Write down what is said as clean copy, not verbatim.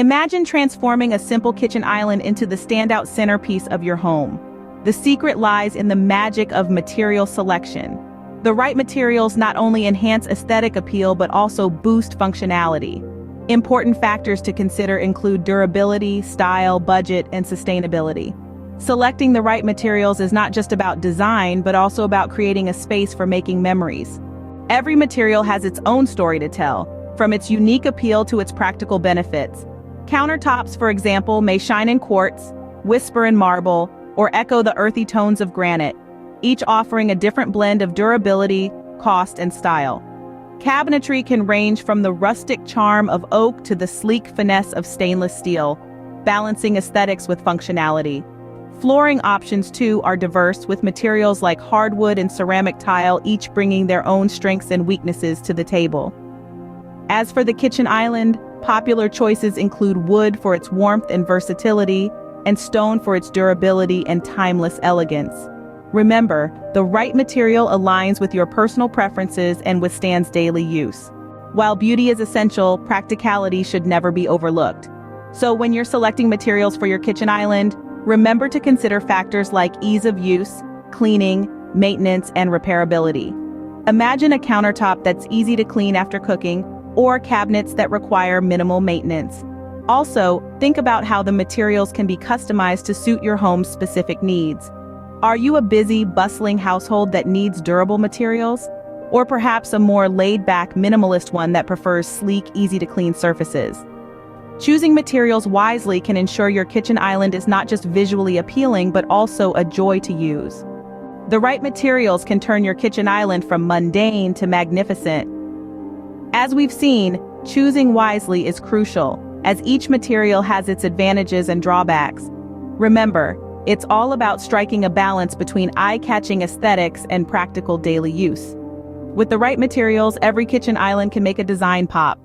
Imagine transforming a simple kitchen island into the standout centerpiece of your home. The secret lies in the magic of material selection. The right materials not only enhance aesthetic appeal but also boost functionality. Important factors to consider include durability, style, budget, and sustainability. Selecting the right materials is not just about design but also about creating a space for making memories. Every material has its own story to tell, from its unique appeal to its practical benefits. Countertops, for example, may shine in quartz, whisper in marble, or echo the earthy tones of granite, each offering a different blend of durability, cost, and style. Cabinetry can range from the rustic charm of oak to the sleek finesse of stainless steel, balancing aesthetics with functionality. Flooring options, too, are diverse, with materials like hardwood and ceramic tile each bringing their own strengths and weaknesses to the table. As for the kitchen island, popular choices include wood for its warmth and versatility, and stone for its durability and timeless elegance. Remember, the right material aligns with your personal preferences and withstands daily use. While beauty is essential, practicality should never be overlooked. So when you're selecting materials for your kitchen island, remember to consider factors like ease of use, cleaning, maintenance, and repairability. Imagine a countertop that's easy to clean after cooking, or cabinets that require minimal maintenance. Also, think about how the materials can be customized to suit your home's specific needs. Are you a busy, bustling household that needs durable materials? Or perhaps a more laid-back, minimalist one that prefers sleek, easy-to-clean surfaces? Choosing materials wisely can ensure your kitchen island is not just visually appealing but also a joy to use. The right materials can turn your kitchen island from mundane to magnificent. As we've seen, choosing wisely is crucial, as each material has its advantages and drawbacks. Remember, it's all about striking a balance between eye-catching aesthetics and practical daily use. With the right materials, every kitchen island can make a design pop.